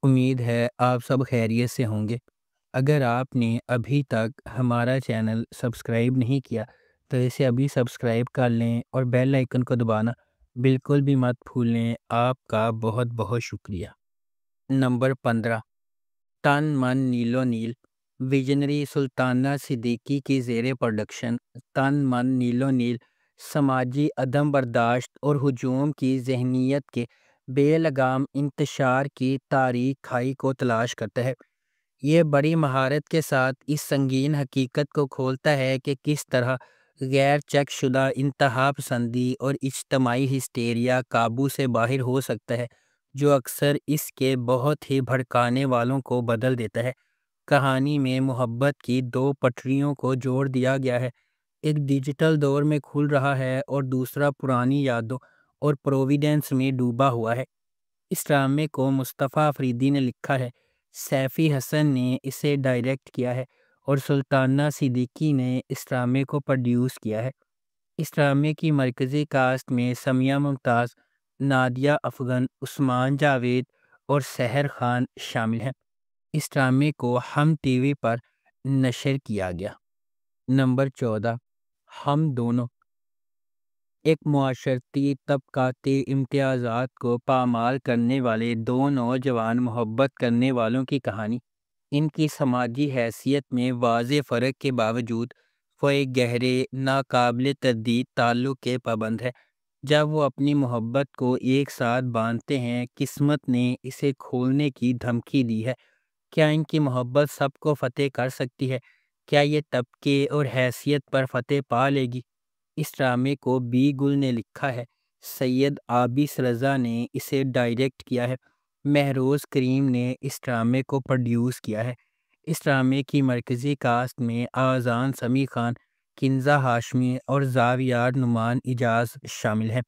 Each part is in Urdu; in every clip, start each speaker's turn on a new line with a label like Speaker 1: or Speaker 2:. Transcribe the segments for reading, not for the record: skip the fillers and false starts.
Speaker 1: امید ہے آپ سب خیریت سے ہوں گے۔ اگر آپ نے ابھی تک ہمارا چینل سبسکرائب نہیں کیا تو اسے ابھی سبسکرائب کر لیں اور بیل آئکن کو دبانا بالکل بھی مت بھولیں۔ آپ کا بہت بہت شکریہ۔ نمبر 15، تن من نیلو نیل، ویژنری سلطانہ صدیقی کی زیر پروڈکشن تن من نیلو نیل سماجی عدم برداشت اور ہجوم کی ذہنیت کے بے لگام انتشار کی تاریک کھائی کو تلاش کرتا ہے۔ یہ بڑی مہارت کے ساتھ اس سنگین حقیقت کو کھولتا ہے کہ کس طرح غیر چیک شدہ انتہا پسندی اور اجتماعی ہسٹیریا قابو سے باہر ہو سکتا ہے، جو اکثر اس کے بہت ہی بھڑکانے والوں کو بدل دیتا ہے۔ کہانی میں محبت کی دو پٹریوں کو جوڑ دیا گیا ہے، ایک ڈیجیٹل دور میں کھل رہا ہے اور دوسرا پرانی یادوں اور پروویڈنس میں ڈوبا ہوا ہے۔ اس ڈرامے کو مصطفیٰ فریدی نے لکھا ہے، سیفی حسن نے اسے ڈائریکٹ کیا ہے اور سلطانہ صدیقی نے اس ڈرامے کو پروڈیوس کیا ہے۔ اس ڈرامے کی مرکزی کاسٹ میں سمیہ ممتاز، نادیہ افغن، عثمان جاوید اور سحر خان شامل ہیں۔ اس ڈرامے کو ہم ٹی وی پر نشر کیا گیا۔ نمبر 14، ہم دونوں، ایک معاشرتی طبقاتی امتیازات کو پامال کرنے والے دو نوجوان محبت کرنے والوں کی کہانی۔ ان کی سماجی حیثیت میں واضح فرق کے باوجود وہ ایک گہرے ناقابل تردید تعلق کے پابند ہے۔ جب وہ اپنی محبت کو ایک ساتھ باندھتے ہیں، قسمت نے اسے کھولنے کی دھمکی دی ہے۔ کیا ان کی محبت سب کو فتح کر سکتی ہے؟ کیا یہ طبقے اور حیثیت پر فتح پا لے گی؟ اس ڈرامے کو بی گل نے لکھا ہے، سید عابس رضا نے اسے ڈائریکٹ کیا ہے، مہروز کریم نے اس ڈرامے کو پروڈیوس کیا ہے۔ اس ڈرامے کی مرکزی کاسٹ میں آذان سمیع خان، کنزہ ہاشمی اور زاویار نعمان اجاز شامل ہیں۔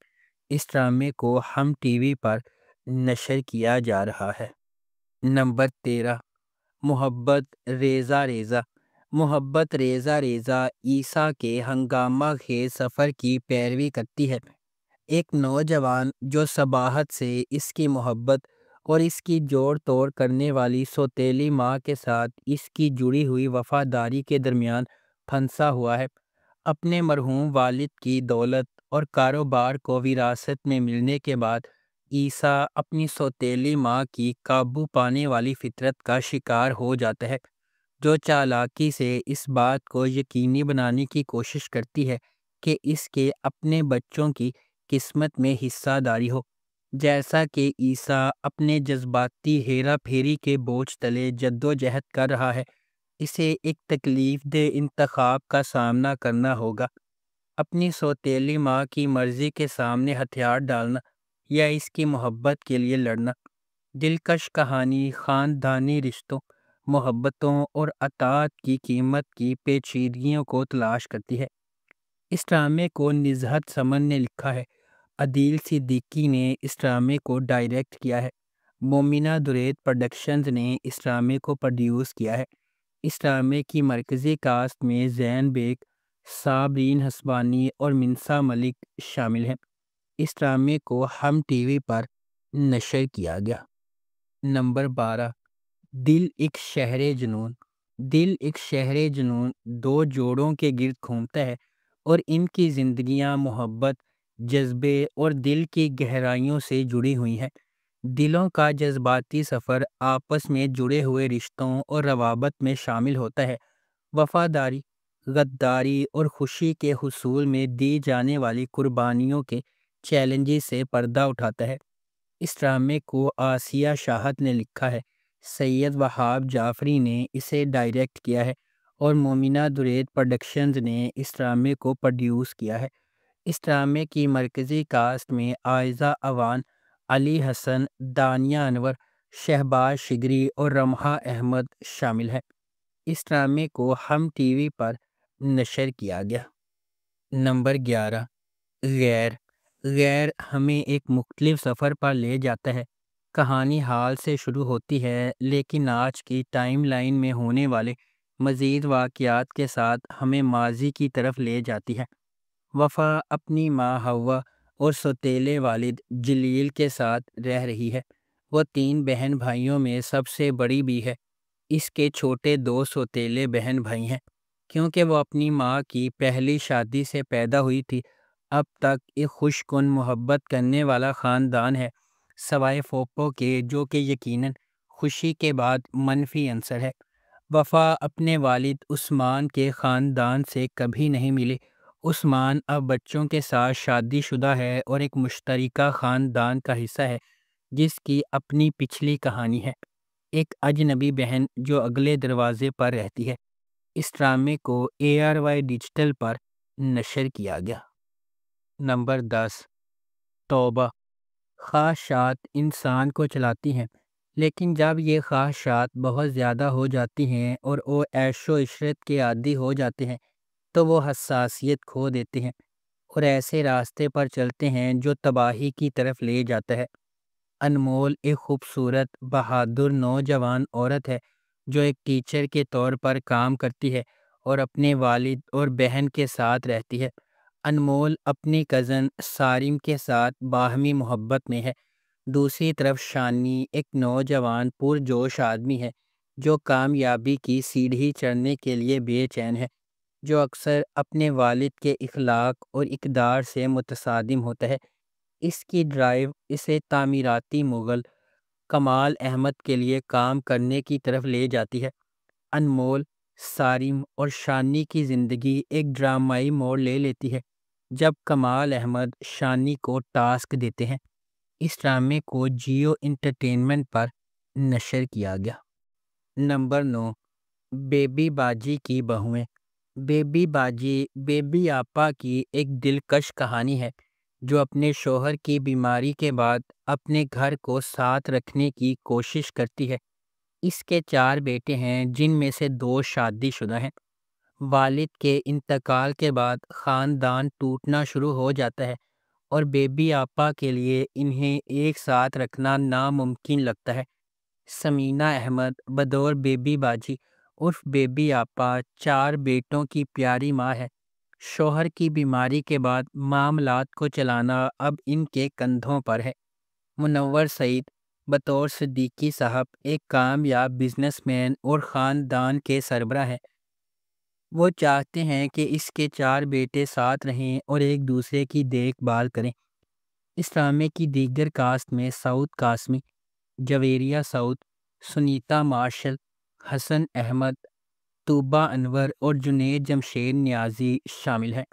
Speaker 1: اس ڈرامے کو ہم ٹی وی پر نشر کیا جا رہا ہے۔ نمبر 13، محبت ریزہ ریزہ، محبت ریزہ ریزہ عیسیٰ کے ہنگامہ خیز سفر کی پیروی کرتی ہے۔ ایک نوجوان جو صباحت سے اس کی محبت اور اس کی جوڑ توڑ کرنے والی سوتیلی ماں کے ساتھ اس کی جڑی ہوئی وفاداری کے درمیان پھنسا ہوا ہے۔ اپنے مرحوم والد کی دولت اور کاروبار کو وراثت میں ملنے کے بعد عیسیٰ اپنی سوتیلی ماں کی قابو پانے والی فطرت کا شکار ہو جاتا ہے، جو چالاکی سے اس بات کو یقینی بنانے کی کوشش کرتی ہے کہ اس کے اپنے بچوں کی قسمت میں حصہ داری ہو۔ جیسا کہ عیسیٰ اپنے جذباتی ہیرا پھیری کے بوجھ تلے جدوجہد کر رہا ہے، اسے ایک تکلیف دہ انتخاب کا سامنا کرنا ہوگا: اپنی سوتیلی ماں کی مرضی کے سامنے ہتھیار ڈالنا یا اس کی محبت کے لیے لڑنا۔ دلکش کہانی خاندانی رشتوں، محبتوں اور اطاعت کی قیمت کی پیچیدگیوں کو تلاش کرتی ہے۔ اس ڈرامے کو نزہت سمن نے لکھا ہے، عدیل صدیقی نے اس ڈرامے کو ڈائریکٹ کیا ہے، مومنہ درید پروڈکشنز نے اس ڈرامے کو پروڈیوس کیا ہے۔ اس ڈرامے کی مرکزی کاسٹ میں زین بیگ، صابرین حسبانی اور منصا ملک شامل ہیں۔ اس ڈرامے کو ہم ٹی وی پر نشر کیا گیا۔ نمبر 12، دل ایک شہر جنون، دل ایک شہر جنون دو جوڑوں کے گرد گھومتا ہے اور ان کی زندگیاں محبت، جذبے اور دل کی گہرائیوں سے جڑی ہوئی ہیں۔ دلوں کا جذباتی سفر آپس میں جڑے ہوئے رشتوں اور روابط میں شامل ہوتا ہے۔ وفاداری، غداری اور خوشی کے حصول میں دی جانے والی قربانیوں کے چیلنجز سے پردہ اٹھاتا ہے۔ اس ڈرامے کو آسیہ شاہد نے لکھا ہے، سید وہاب جعفری نے اسے ڈائریکٹ کیا ہے اور مومنہ درید پروڈکشنز نے اس ڈرامے کو پروڈیوس کیا ہے۔ اس ڈرامے کی مرکزی کاسٹ میں عائزہ اعوان، علی حسن، دانیہ انور، شہباز شگری اور رمحہ احمد شامل ہیں۔ اس ڈرامے کو ہم ٹی وی پر نشر کیا گیا۔ نمبر 11، غیر، غیر ہمیں ایک مختلف سفر پر لے جاتا ہے۔ کہانی حال سے شروع ہوتی ہے لیکن آج کی ٹائم لائن میں ہونے والے مزید واقعات کے ساتھ ہمیں ماضی کی طرف لے جاتی ہے۔ وفا اپنی ماں حوا اور سوتیلے والد جلیل کے ساتھ رہ رہی ہے۔ وہ 3 بہن بھائیوں میں سب سے بڑی بھی ہے۔ اس کے چھوٹے 2 سوتیلے بہن بھائی ہیں۔ کیونکہ وہ اپنی ماں کی پہلی شادی سے پیدا ہوئی تھی، اب تک ایک خوش کن محبت کرنے والا خاندان ہے، سوائے پھوپھو کے، جو کہ یقیناً خوشی کے بعد منفی عنصر ہے۔ وفا اپنے والد عثمان کے خاندان سے کبھی نہیں ملی۔ عثمان اب بچوں کے ساتھ شادی شدہ ہے اور ایک مشترکہ خاندان کا حصہ ہے جس کی اپنی پچھلی کہانی ہے۔ ایک اجنبی بہن جو اگلے دروازے پر رہتی ہے۔ اس ڈرامے کو ARY ڈیجیٹل پر نشر کیا گیا۔ نمبر 10، توبہ۔ خواہشات انسان کو چلاتی ہیں، لیکن جب یہ خواہشات بہت زیادہ ہو جاتی ہیں اور وہ عیش و عشرت کے عادی ہو جاتے ہیں تو وہ حساسیت کھو دیتے ہیں اور ایسے راستے پر چلتے ہیں جو تباہی کی طرف لے جاتا ہے۔ انمول ایک خوبصورت بہادر نوجوان عورت ہے جو ایک ٹیچر کے طور پر کام کرتی ہے اور اپنے والد اور بہن کے ساتھ رہتی ہے۔ انمول اپنی کزن سارم کے ساتھ باہمی محبت میں ہے۔ دوسری طرف شانی ایک نوجوان پرجوش آدمی ہے جو کامیابی کی سیڑھی چڑھنے کے لیے بے چین ہے، جو اکثر اپنے والد کے اخلاق اور اقدار سے متصادم ہوتا ہے۔ اس کی ڈرائیو اسے تعمیراتی مغل کمال احمد کے لیے کام کرنے کی طرف لے جاتی ہے۔ انمول، سارم اور شانی کی زندگی ایک ڈرامائی موڑ لے لیتی ہے جب کمال احمد شانی کو ٹاسک دیتے ہیں۔ اس ڈرامے کو جیو انٹرٹینمنٹ پر نشر کیا گیا۔ نمبر 9، بیبی باجی کی بہویں۔ بیبی باجی بیبی آپا کی ایک دلکش کہانی ہے جو اپنے شوہر کی بیماری کے بعد اپنے گھر کو ساتھ رکھنے کی کوشش کرتی ہے۔ اس کے 4 بیٹے ہیں جن میں سے 2 شادی شدہ ہیں۔ والد کے انتقال کے بعد خاندان ٹوٹنا شروع ہو جاتا ہے اور بیبی آپا کے لیے انہیں ایک ساتھ رکھنا ناممکن لگتا ہے۔ سمینہ احمد بطور بیبی باجی عرف بیبی آپا 4 بیٹوں کی پیاری ماں ہے۔ شوہر کی بیماری کے بعد معاملات کو چلانا اب ان کے کندھوں پر ہے۔ منور سعید بطور صدیقی صاحب ایک کامیاب بزنس مین اور خاندان کے سربراہ ہیں۔ وہ چاہتے ہیں کہ اس کے 4 بیٹے ساتھ رہیں اور ایک دوسرے کی دیکھ بھال کریں۔ اس ڈرامے کی دیگر کاسٹ میں سعود قاسمی، جویریہ سعود، سنیتا مارشل، حسن احمد، طوبہ انور اور جنید جمشید نیازی شامل ہیں۔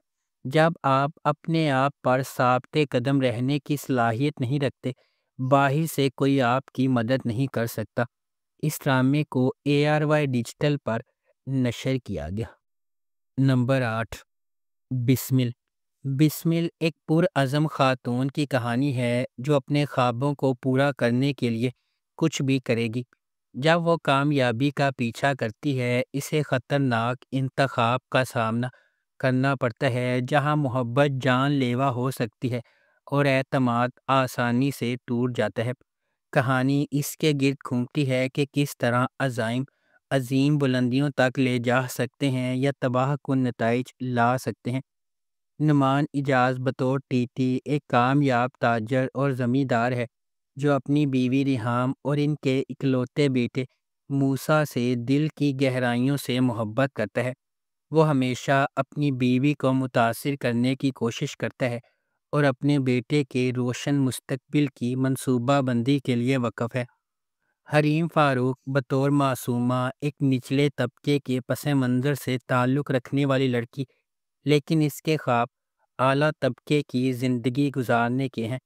Speaker 1: جب آپ اپنے آپ پر ثابت قدم رہنے کی صلاحیت نہیں رکھتے، باہر سے کوئی آپ کی مدد نہیں کر سکتا۔ اس ڈرامے کو ARY ڈیجیٹل پر نشر کیا گیا۔ نمبر 8، بسمل۔ بسمل ایک پرعزم خاتون کی کہانی ہے جو اپنے خوابوں کو پورا کرنے کے لیے کچھ بھی کرے گی۔ جب وہ کامیابی کا پیچھا کرتی ہے، اسے خطرناک انتخاب کا سامنا کرنا پڑتا ہے جہاں محبت جان لیوا ہو سکتی ہے اور اعتماد آسانی سے ٹوٹ جاتا ہے۔ کہانی اس کے گرد گھومتی ہے کہ کس طرح عزائم عظیم بلندیوں تک لے جا سکتے ہیں یا تباہ کن نتائج لا سکتے ہیں۔ نعمان اجاز بطور ٹیٹی ایک کامیاب تاجر اور زمیندار ہے جو اپنی بیوی ریحام اور ان کے اکلوتے بیٹے موسیٰ سے دل کی گہرائیوں سے محبت کرتا ہے۔ وہ ہمیشہ اپنی بیوی کو متاثر کرنے کی کوشش کرتا ہے اور اپنے بیٹے کے روشن مستقبل کی منصوبہ بندی کے لیے وقف ہے۔ حریم فاروق بطور معصومہ ایک نچلے طبقے کے پس منظر سے تعلق رکھنے والی لڑکی، لیکن اس کے خواب اعلیٰ طبقے کی زندگی گزارنے کے ہیں۔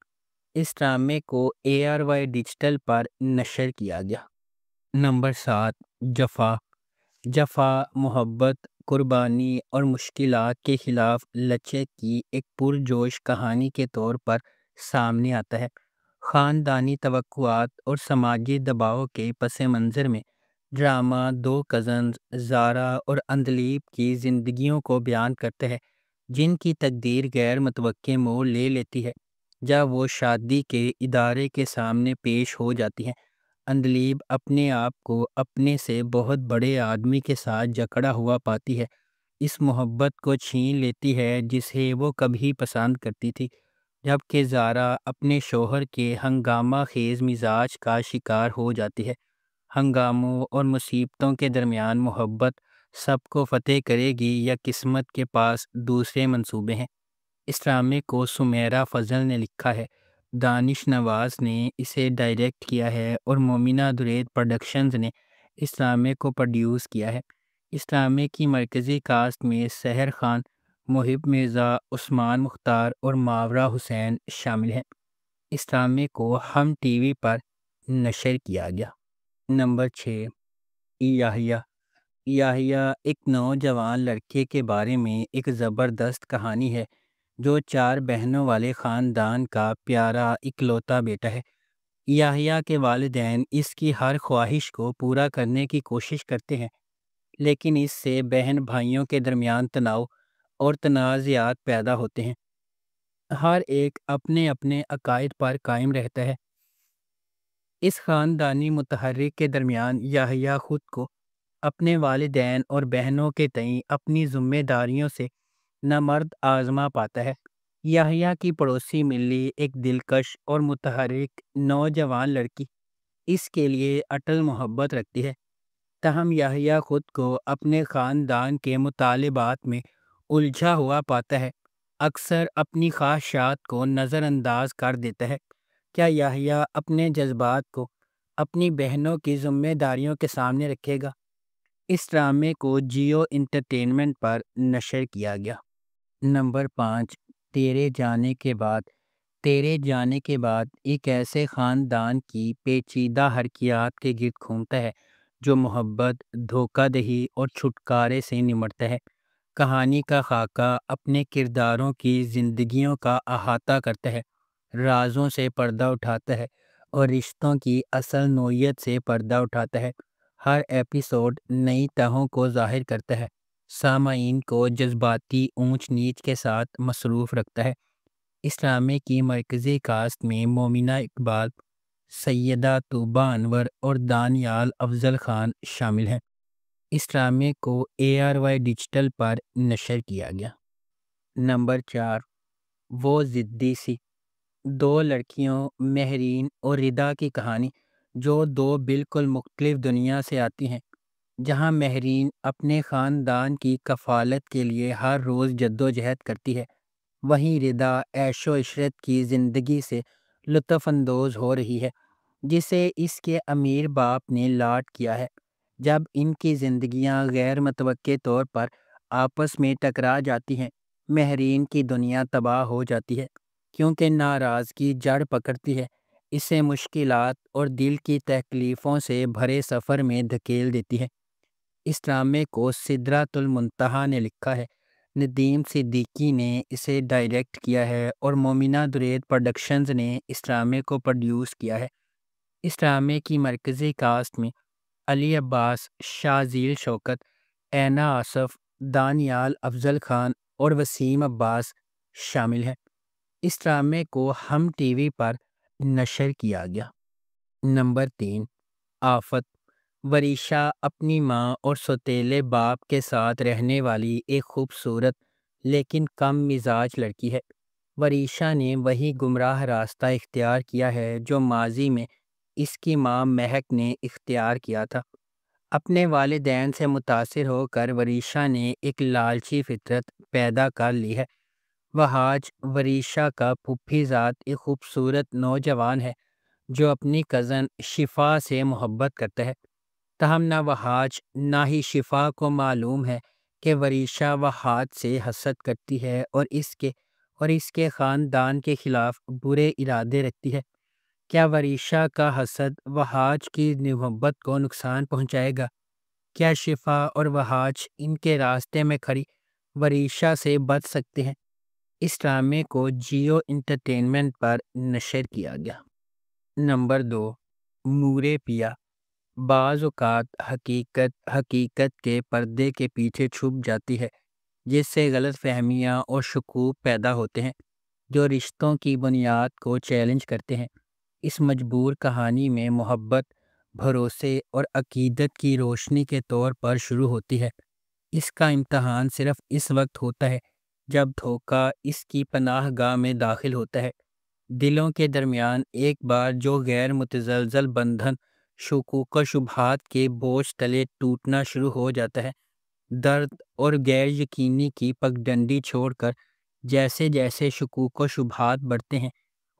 Speaker 1: اس ڈرامے کو ARY ڈیجیٹل پر نشر کیا گیا۔ نمبر 7، جفا۔ جفا محبت، قربانی اور مشکلات کے خلاف لچک کی ایک پرجوش کہانی کے طور پر سامنے آتا ہے۔ خاندانی توقعات اور سماجی دباؤ کے پس منظر میں ڈرامہ 2 کزنز زارا اور اندلیب کی زندگیوں کو بیان کرتا ہے جن کی تقدیر غیر متوقع موڑ لے لیتی ہے جب وہ شادی کے ادارے کے سامنے پیش ہو جاتی ہیں۔ اندلیب اپنے آپ کو اپنے سے بہت بڑے آدمی کے ساتھ جکڑا ہوا پاتی ہے، اس محبت کو چھین لیتی ہے جسے وہ کبھی پسند کرتی تھی، جبکہ زارا اپنے شوہر کے ہنگامہ خیز مزاج کا شکار ہو جاتی ہے۔ ہنگاموں اور مصیبتوں کے درمیان محبت سب کو فتح کرے گی یا قسمت کے پاس دوسرے منصوبے ہیں؟ اس ڈرامے کو سمیرا فضل نے لکھا ہے، دانش نواز نے اسے ڈائریکٹ کیا ہے اور مومنہ درید پروڈکشنز نے اس ڈرامے کو پروڈیوس کیا ہے۔ اس ڈرامے کی مرکزی کاسٹ میں سحر خان، محب مرزا، عثمان مختار اور ماورا حسین شامل ہیں۔ اس ڈرامے کو ہم ٹی وی پر نشر کیا گیا۔ نمبر 6، یحییٰ۔ یحییٰ ایک نوجوان لڑکے کے بارے میں ایک زبردست کہانی ہے جو 4 بہنوں والے خاندان کا پیارا اکلوتا بیٹا ہے۔ یحییٰ کے والدین اس کی ہر خواہش کو پورا کرنے کی کوشش کرتے ہیں، لیکن اس سے بہن بھائیوں کے درمیان تناؤ اور تنازعات پیدا ہوتے ہیں۔ ہر ایک اپنے اپنے عقائد پر قائم رہتا ہے۔ اس خاندانی متحرک کے درمیان یحییٰ خود کو اپنے والدین اور بہنوں کے تئیں اپنی ذمہ داریوں سے نامرد آزما پاتا ہے۔ یحییٰ کی پڑوسی ملی ایک دلکش اور متحرک نوجوان لڑکی اس کے لیے اٹل محبت رکھتی ہے، تاہم یحییٰ خود کو اپنے خاندان کے مطالبات میں الجھا ہوا پاتا ہے، اکثر اپنی خواہشات کو نظر انداز کر دیتا ہے۔ کیا یحییٰ اپنے جذبات کو اپنی بہنوں کی ذمہ داریوں کے سامنے رکھے گا؟ اس ڈرامے کو جیو انٹرٹینمنٹ پر نشر کیا گیا۔ نمبر 5، تیرے جانے کے بعد۔ تیرے جانے کے بعد ایک ایسے خاندان کی پیچیدہ حرکیات کے گرد گھومتا ہے جو محبت، دھوکہ دہی اور چھٹکارے سے نمٹتا ہے۔ کہانی کا خاکہ اپنے کرداروں کی زندگیوں کا احاطہ کرتا ہے، رازوں سے پردہ اٹھاتا ہے اور رشتوں کی اصل نوعیت سے پردہ اٹھاتا ہے۔ ہر ایپیسوڈ نئی تہوں کو ظاہر کرتا ہے، سامعین کو جذباتی اونچ نیچ کے ساتھ مصروف رکھتا ہے۔ اس ڈرامے کی مرکزی کاسٹ میں مومنہ اقبال، سیدہ طوبیٰ انور اور دانیال افضل خان شامل ہیں۔ اس ڈرامے کو ARY ڈیجیٹل پر نشر کیا گیا۔ نمبر 4، وہ ضدی سی۔ 2 لڑکیوں مہرین اور ردا کی کہانی جو 2 بالکل مختلف دنیا سے آتی ہیں۔ جہاں مہرین اپنے خاندان کی کفالت کے لیے ہر روز جدوجہد کرتی ہے، وہیں ردا عیش و عشرت کی زندگی سے لطف اندوز ہو رہی ہے جسے اس کے امیر باپ نے لاٹ کیا ہے۔ جب ان کی زندگیاں غیر متوقع طور پر آپس میں ٹکرا جاتی ہیں، مہرین کی دنیا تباہ ہو جاتی ہے کیونکہ ناراضگی جڑ پکڑتی ہے، اسے مشکلات اور دل کی تکلیفوں سے بھرے سفر میں دھکیل دیتی ہے۔ اس ڈرامے کو سدرۃ المنتہیٰ نے لکھا ہے، ندیم صدیقی نے اسے ڈائریکٹ کیا ہے اور مومنہ درید پروڈکشنز نے اس ڈرامے کو پروڈیوس کیا ہے۔ اس ڈرامے کی مرکزی کاسٹ میں علی عباس، شاذیل شوکت، اینا آصف، دانیال افضل خان اور وسیم عباس شامل ہیں۔ اس ڈرامے کو ہم ٹی وی پر نشر کیا گیا۔ نمبر 3، آفت۔ وریشا اپنی ماں اور سوتیلے باپ کے ساتھ رہنے والی ایک خوبصورت لیکن کم مزاج لڑکی ہے۔ وریشا نے وہی گمراہ راستہ اختیار کیا ہے جو ماضی میں اس کی ماں مہک نے اختیار کیا تھا۔ اپنے والدین سے متاثر ہو کر وریشا نے ایک لالچی فطرت پیدا کر لی ہے۔ وہاج، وریشا کا پھوپھی زاد، ایک خوبصورت نوجوان ہے جو اپنی کزن شفا سے محبت کرتا ہے، تاہم نہ وہاج نہ ہی شفا کو معلوم ہے کہ وریشا وہاج سے حسد کرتی ہے اور اس کے خاندان کے خلاف برے ارادے رکھتی ہے۔ کیا وریشا کا حسد وہاج کی محبت کو نقصان پہنچائے گا؟ کیا شفا اور وہاج ان کے راستے میں کھڑی وریشا سے بچ سکتے ہیں؟ اس ڈرامے کو جیو انٹرٹینمنٹ پر نشر کیا گیا۔ نمبر 2، نورے پیا۔ بعض اوقات حقیقت کے پردے کے پیچھے چھپ جاتی ہے جس سے غلط فہمیاں اور شکوک پیدا ہوتے ہیں جو رشتوں کی بنیاد کو چیلنج کرتے ہیں۔ اس مجبور کہانی میں محبت، بھروسے اور عقیدت کی روشنی کے طور پر شروع ہوتی ہے۔ اس کا امتحان صرف اس وقت ہوتا ہے جب دھوکہ اس کی پناہ گاہ میں داخل ہوتا ہے، دلوں کے درمیان ایک بار جو غیر متزلزل بندھن شکوک و شبہات کے بوجھ تلے ٹوٹنا شروع ہو جاتا ہے، درد اور غیر یقینی کی پگڈنڈی چھوڑ کر جیسے جیسے شکوک و شبہات بڑھتے ہیں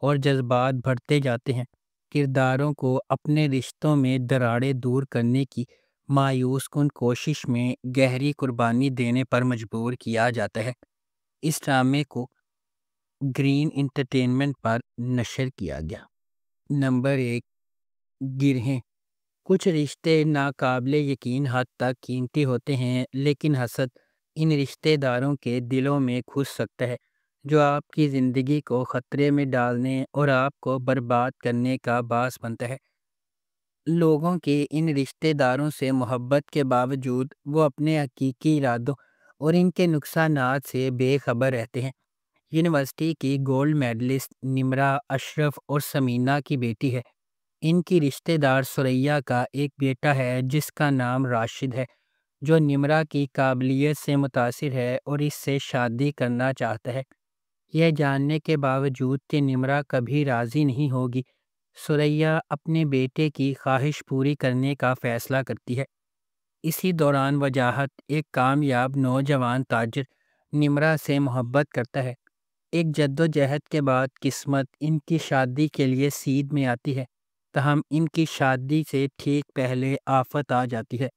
Speaker 1: اور جذبات بڑھتے جاتے ہیں، کرداروں کو اپنے رشتوں میں دراڑیں دور کرنے کی مایوس کن کوشش میں گہری قربانی دینے پر مجبور کیا جاتا ہے۔ اس ڈرامے کو گرین انٹرٹینمنٹ پر نشر کیا گیا۔ نمبر 1، گرہیں۔ کچھ رشتے ناقابل یقین حد تک قیمتی ہوتے ہیں، لیکن حسد ان رشتہ داروں کے دلوں میں گھس سکتا ہے جو آپ کی زندگی کو خطرے میں ڈالنے اور آپ کو برباد کرنے کا باعث بنتا ہے۔ لوگوں کے ان رشتہ داروں سے محبت کے باوجود وہ اپنے حقیقی ارادوں اور ان کے نقصانات سے بے خبر رہتے ہیں۔ یونیورسٹی کی گولڈ میڈلسٹ نمرہ اشرف اور سمینہ کی بیٹی ہے۔ ان کی رشتہ دار ثریا کا ایک بیٹا ہے جس کا نام راشد ہے، جو نمرہ کی قابلیت سے متاثر ہے اور اس سے شادی کرنا چاہتا ہے۔ یہ جاننے کے باوجود کہ نمرہ کبھی راضی نہیں ہوگی، ثریا اپنے بیٹے کی خواہش پوری کرنے کا فیصلہ کرتی ہے۔ اسی دوران وجاہت ایک کامیاب نوجوان تاجر نمرہ سے محبت کرتا ہے۔ ایک جدوجہد کے بعد قسمت ان کی شادی کے لیے سید میں آتی ہے، تاہم ان کی شادی سے ٹھیک پہلے آفت آ جاتی ہے۔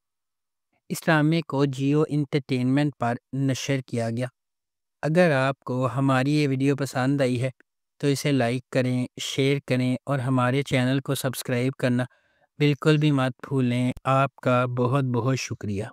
Speaker 1: اس ڈرامے کو جیو انٹرٹینمنٹ پر نشر کیا گیا۔ اگر آپ کو ہماری یہ ویڈیو پسند آئی ہے تو اسے لائک کریں، شیئر کریں اور ہمارے چینل کو سبسکرائب کرنا بالکل بھی مت بھولیں۔ آپ کا بہت بہت شکریہ۔